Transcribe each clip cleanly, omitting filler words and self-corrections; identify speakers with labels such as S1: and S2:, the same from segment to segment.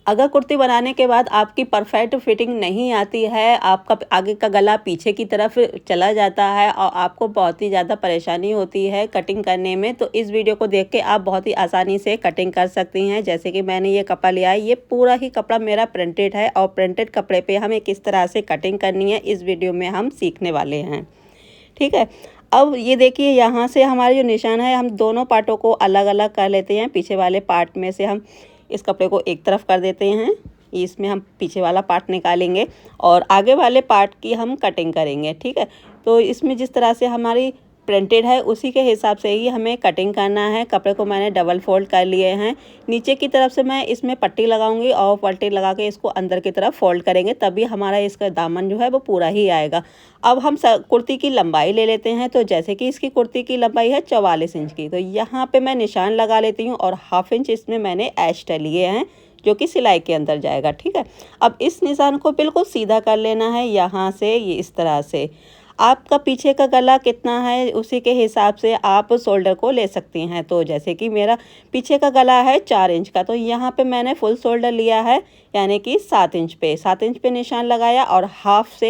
S1: अगर कुर्ती बनाने के बाद आपकी परफेक्ट फिटिंग नहीं आती है, आपका आगे का गला पीछे की तरफ चला जाता है और आपको बहुत ही ज़्यादा परेशानी होती है कटिंग करने में, तो इस वीडियो को देख के आप बहुत ही आसानी से कटिंग कर सकती हैं। जैसे कि मैंने ये कपड़ा लिया है, ये पूरा ही कपड़ा मेरा प्रिंटेड है और प्रिंटेड कपड़े पे हमें किस तरह से कटिंग करनी है इस वीडियो में हम सीखने वाले हैं। ठीक है, अब ये देखिए यहाँ से हमारे जो निशान है, हम दोनों पार्टों को अलग अलग कर लेते हैं। पीछे वाले पार्ट में से हम इस कपड़े को एक तरफ कर देते हैं, इसमें हम पीछे वाला पार्ट निकालेंगे और आगे वाले पार्ट की हम कटिंग करेंगे। ठीक है, तो इसमें जिस तरह से हमारी प्रिंटेड है उसी के हिसाब से ही हमें कटिंग करना है। कपड़े को मैंने डबल फोल्ड कर लिए हैं। नीचे की तरफ से मैं इसमें पट्टी लगाऊंगी और पट्टी लगा के इसको अंदर की तरफ फोल्ड करेंगे, तभी हमारा इसका दामन जो है वो पूरा ही आएगा। अब हम कुर्ती की लंबाई ले लेते हैं। तो जैसे कि इसकी कुर्ती की लंबाई है 44 इंच की, तो यहाँ पे मैं निशान लगा लेती हूँ और हाफ इंच इसमें मैंने एक्स्ट्रा लिए हैं जो कि सिलाई के अंदर जाएगा। ठीक है, अब इस निशान को बिल्कुल सीधा कर लेना है यहाँ से, ये इस तरह से। आपका पीछे का गला कितना है उसी के हिसाब से आप शोल्डर को ले सकती हैं। तो जैसे कि मेरा पीछे का गला है 4 इंच का, तो यहाँ पे मैंने फुल शोल्डर लिया है, यानी कि 7 इंच पे निशान लगाया और हाफ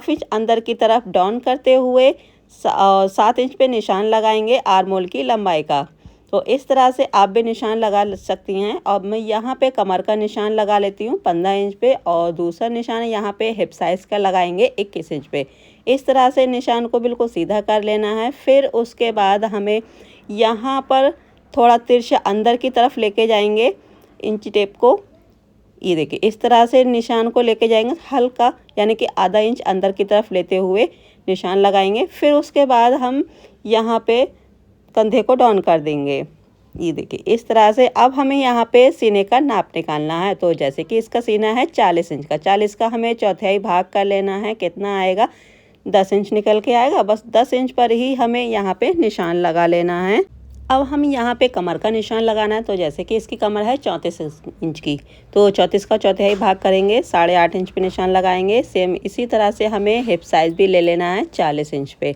S1: इंच अंदर की तरफ डाउन करते हुए 7 इंच पे निशान लगाएंगे आर्म होल की लंबाई का। तो इस तरह से आप भी निशान लगा सकती हैं। अब मैं यहाँ पे कमर का निशान लगा लेती हूँ 15 इंच पे और दूसरा निशान यहाँ पे हिप साइज़ का लगाएंगे 21 इंच पे। इस तरह से निशान को बिल्कुल सीधा कर लेना है। फिर उसके बाद हमें यहाँ पर थोड़ा तिरछा अंदर की तरफ लेके जाएंगे इंच टेप को। ये देखिए इस तरह से निशान को लेके जाएंगे हल्का, यानी कि आधा इंच अंदर की तरफ लेते हुए निशान लगाएंगे। फिर उसके बाद हम यहाँ पे कंधे को डाउन कर देंगे। ये देखिए इस तरह से। अब हमें यहाँ पे सीने का नाप निकालना है। तो जैसे कि इसका सीना है 40 इंच का, 40 का हमें चौथाई भाग कर लेना है। कितना आएगा? 10 इंच निकल के आएगा। बस 10 इंच पर ही हमें यहाँ पे निशान लगा लेना है। अब हम यहाँ पे कमर का निशान लगाना है। तो जैसे कि इसकी कमर है 34 इंच की, तो 34 का चौथाई भाग करेंगे, 8.5 इंच पे निशान लगाएंगे। सेम इसी तरह से हमें हिप साइज़ भी ले लेना है 40 इंच पे।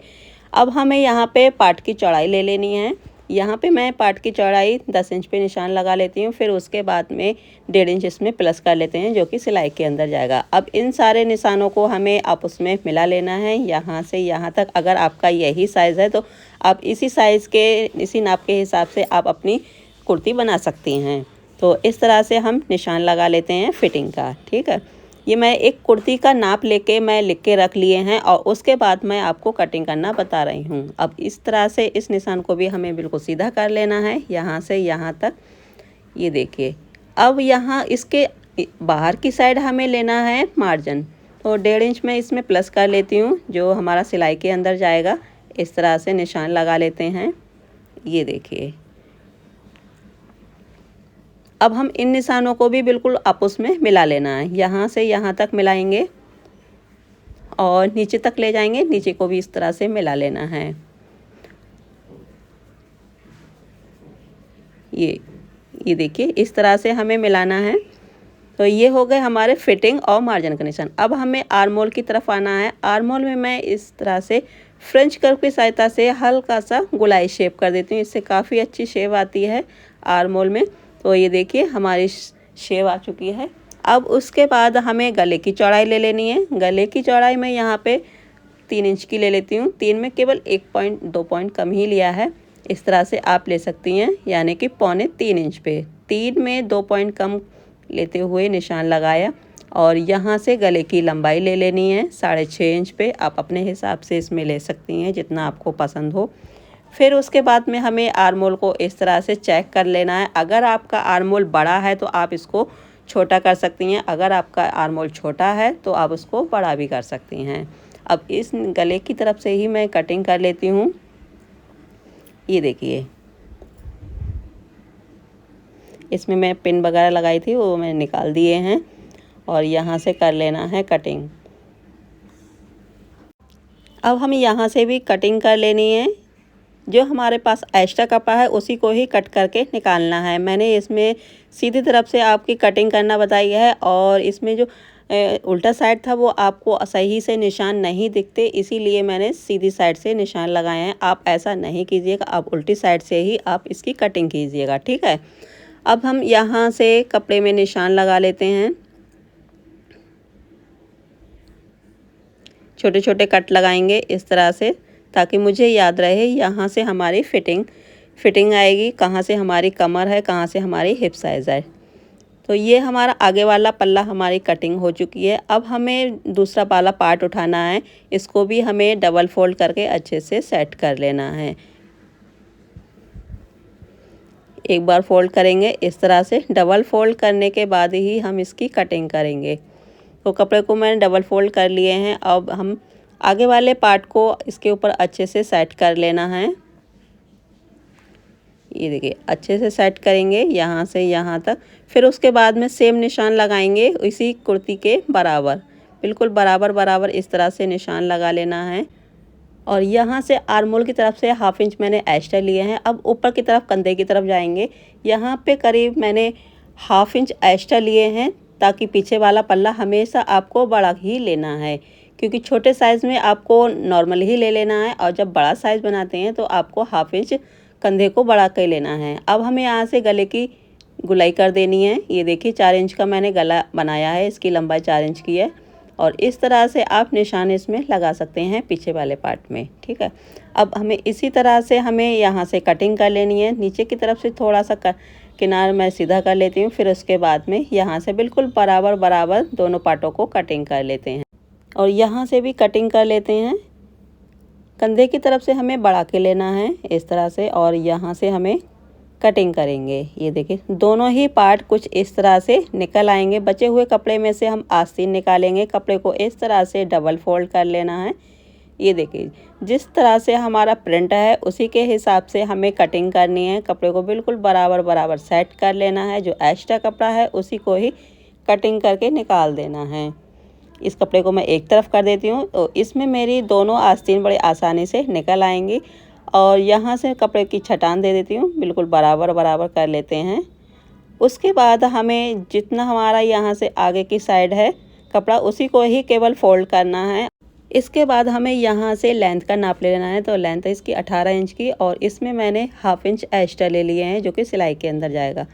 S1: अब हमें यहाँ पे पार्ट की चौड़ाई ले लेनी है। यहाँ पे मैं पार्ट की चौड़ाई 10 इंच पे निशान लगा लेती हूँ। फिर उसके बाद में 1.5 इंच इसमें प्लस कर लेते हैं जो कि सिलाई के अंदर जाएगा। अब इन सारे निशानों को हमें आपस में मिला लेना है यहाँ से यहाँ तक। अगर आपका यही साइज़ है तो आप इसी साइज़ के इसी नाप के हिसाब से आप अपनी कुर्ती बना सकती हैं। तो इस तरह से हम निशान लगा लेते हैं फिटिंग का। ठीक है, ये मैं एक कुर्ती का नाप लेके मैं लिख के रख लिए हैं और उसके बाद मैं आपको कटिंग करना बता रही हूँ। अब इस तरह से इस निशान को भी हमें बिल्कुल सीधा कर लेना है यहाँ से यहाँ तक। ये देखिए, अब यहाँ इसके बाहर की साइड हमें लेना है मार्जिन। तो 1.5 इंच में इसमें प्लस कर लेती हूँ जो हमारा सिलाई के अंदर जाएगा। इस तरह से निशान लगा लेते हैं। ये देखिए, अब हम इन निशानों को भी बिल्कुल आपस में मिला लेना है। यहाँ से यहाँ तक मिलाएंगे और नीचे तक ले जाएंगे, नीचे को भी इस तरह से मिला लेना है। ये देखिए इस तरह से हमें मिलाना है। तो ये हो गए हमारे फिटिंग और मार्जिन का निशान। अब हमें आर्म होल की तरफ आना है। आर्म होल में मैं इस तरह से फ्रेंच कर्व की सहायता से हल्का सा गोलाई शेप कर देती हूँ। इससे काफ़ी अच्छी शेप आती है आर्म होल में। तो ये देखिए हमारी शेप आ चुकी है। अब उसके बाद हमें गले की चौड़ाई ले लेनी है। गले की चौड़ाई मैं यहाँ पे 3 इंच की ले लेती हूँ। 3 में केवल 1.2 पॉइंट कम ही लिया है। इस तरह से आप ले सकती हैं, यानी कि 3.25 इंच पे 3 में 2 पॉइंट कम लेते हुए निशान लगाया। और यहाँ से गले की लंबाई ले लेनी है 6.5 इंच पे। आप अपने हिसाब से इसमें ले सकती हैं जितना आपको पसंद हो। फिर उसके बाद में हमें आर्म होल को इस तरह से चेक कर लेना है। अगर आपका आर्म होल बड़ा है तो आप इसको छोटा कर सकती हैं, अगर आपका आर्म होल छोटा है तो आप उसको बड़ा भी कर सकती हैं। अब इस गले की तरफ से ही मैं कटिंग कर लेती हूँ। ये देखिए, इसमें मैं पिन वगैरह लगाई थी वो मैंने निकाल दिए हैं और यहाँ से कर लेना है कटिंग। अब हम यहाँ से भी कटिंग कर लेनी है। जो हमारे पास एक्स्ट्रा कपड़ा है उसी को ही कट करके निकालना है। मैंने इसमें सीधी तरफ से आपकी कटिंग करना बताई है और इसमें जो उल्टा साइड था वो आपको सही से निशान नहीं दिखते, इसीलिए मैंने सीधी साइड से निशान लगाए हैं। आप ऐसा नहीं कीजिएगा, आप उल्टी साइड से ही आप इसकी कटिंग कीजिएगा। ठीक है, अब हम यहाँ से कपड़े में निशान लगा लेते हैं। छोटे छोटे कट लगाएंगे इस तरह से, ताकि मुझे याद रहे यहाँ से हमारी फिटिंग आएगी, कहाँ से हमारी कमर है, कहाँ से हमारी हिप साइज़ है। तो ये हमारा आगे वाला पल्ला हमारी कटिंग हो चुकी है। अब हमें दूसरा वाला पार्ट उठाना है, इसको भी हमें डबल फोल्ड करके अच्छे से सेट कर लेना है। एक बार फोल्ड करेंगे इस तरह से, डबल फोल्ड करने के बाद ही हम इसकी कटिंग करेंगे। तो कपड़े को मैंने डबल फोल्ड कर लिए हैं। अब हम आगे वाले पार्ट को इसके ऊपर अच्छे से सेट कर लेना है। ये देखिए अच्छे से सेट करेंगे यहाँ से यहाँ तक। फिर उसके बाद में सेम निशान लगाएंगे इसी कुर्ती के बराबर, बिल्कुल बराबर बराबर इस तरह से निशान लगा लेना है। और यहाँ से आर्मोल की तरफ से 1/2 इंच मैंने एक्स्ट्रा लिए हैं। अब ऊपर की तरफ कंधे की तरफ जाएंगे, यहाँ पे करीब मैंने 1/2 इंच एक्स्ट्रा लिए हैं, ताकि पीछे वाला पल्ला हमेशा आपको बड़ा ही लेना है, क्योंकि छोटे साइज़ में आपको नॉर्मल ही ले लेना है, और जब बड़ा साइज़ बनाते हैं तो आपको 1/2 इंच कंधे को बढ़ा कर लेना है। अब हमें यहाँ से गले की गुलाई कर देनी है। ये देखिए 4 इंच का मैंने गला बनाया है, इसकी लंबाई 4 इंच की है। और इस तरह से आप निशान इसमें लगा सकते हैं पीछे वाले पार्ट में, ठीक है। अब हमें इसी तरह से हमें यहाँ से कटिंग कर लेनी है। नीचे की तरफ से थोड़ा सा किनार मैं सीधा कर लेती हूँ, फिर उसके बाद में यहाँ से बिल्कुल बराबर बराबर दोनों पार्टों को कटिंग कर लेते हैं, और यहाँ से भी कटिंग कर लेते हैं। कंधे की तरफ से हमें बढ़ा के लेना है इस तरह से, और यहाँ से हमें कटिंग करेंगे। ये देखिए दोनों ही पार्ट कुछ इस तरह से निकल आएंगे। बचे हुए कपड़े में से हम आस्तीन निकालेंगे, कपड़े को इस तरह से डबल फोल्ड कर लेना है। ये देखिए जिस तरह से हमारा प्रिंट है उसी के हिसाब से हमें कटिंग करनी है। कपड़े को बिल्कुल बराबर बराबर सेट कर लेना है। जो एक्स्ट्रा कपड़ा है उसी को ही कटिंग करके निकाल देना है। इस कपड़े को मैं एक तरफ कर देती हूँ, तो इसमें मेरी दोनों आस्तीन बड़े आसानी से निकल आएंगी। और यहाँ से कपड़े की छटान दे देती हूँ, बिल्कुल बराबर बराबर कर लेते हैं। उसके बाद हमें जितना हमारा यहाँ से आगे की साइड है कपड़ा, उसी को ही केवल फोल्ड करना है। इसके बाद हमें यहाँ से लेंथ का नाप ले लेना है। तो लेंथ है इसकी 18 इंच की, और इसमें मैंने 1/2 इंच एक्स्ट्रा ले लिए हैं, जो कि सिलाई के अंदर जाएगा।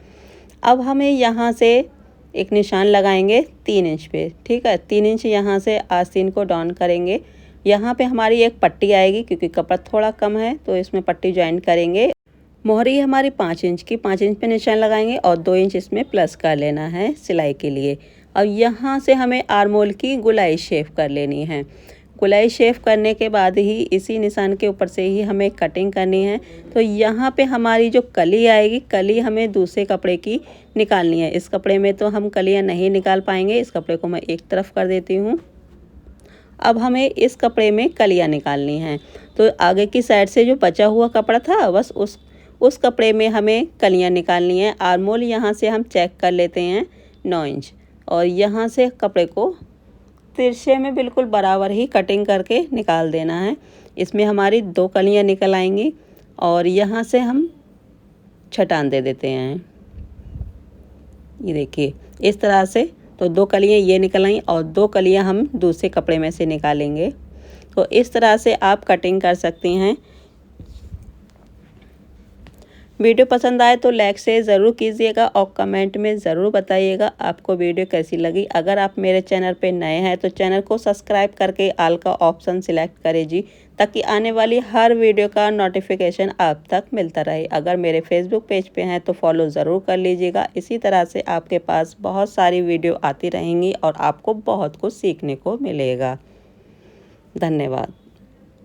S1: अब हमें यहाँ से एक निशान लगाएंगे 3 इंच पे, ठीक है। 3 इंच यहाँ से आस्तीन को डाउन करेंगे। यहाँ पे हमारी एक पट्टी आएगी, क्योंकि कपड़ा थोड़ा कम है तो इसमें पट्टी ज्वाइन करेंगे। मोहरी हमारी 5 इंच की, 5 इंच पे निशान लगाएंगे, और 2 इंच इसमें प्लस कर लेना है सिलाई के लिए। अब यहाँ से हमें आर्मोल की गुलाई शेप कर लेनी है। गुलाई शेप करने के बाद ही इसी निशान के ऊपर से ही हमें कटिंग करनी है। तो यहाँ पे हमारी जो कली आएगी, कली हमें दूसरे कपड़े की निकालनी है। इस कपड़े में तो हम कलियाँ नहीं निकाल पाएंगे। इस कपड़े को मैं एक तरफ कर देती हूँ। अब हमें इस कपड़े में कलियाँ निकालनी हैं। तो आगे की साइड से जो बचा हुआ कपड़ा था, बस उस कपड़े में हमें कलियाँ निकालनी है। आर्मोल यहाँ से हम चेक कर लेते हैं 9 इंच, और यहाँ से कपड़े को तिरछे में बिल्कुल बराबर ही कटिंग करके निकाल देना है। इसमें हमारी 2 कलियाँ निकल आएंगी, और यहाँ से हम छटान दे देते हैं। ये देखिए इस तरह से, तो 2 कलियाँ ये निकल आई, और 2 कलियाँ हम दूसरे कपड़े में से निकालेंगे। तो इस तरह से आप कटिंग कर सकती हैं। वीडियो पसंद आए तो लाइक से ज़रूर कीजिएगा, और कमेंट में ज़रूर बताइएगा आपको वीडियो कैसी लगी। अगर आप मेरे चैनल पे नए हैं तो चैनल को सब्सक्राइब करके ऑल का ऑप्शन सिलेक्ट करें जी, ताकि आने वाली हर वीडियो का नोटिफिकेशन आप तक मिलता रहे। अगर मेरे फेसबुक पेज पे हैं तो फॉलो ज़रूर कर लीजिएगा। इसी तरह से आपके पास बहुत सारी वीडियो आती रहेंगी, और आपको बहुत कुछ सीखने को मिलेगा। धन्यवाद।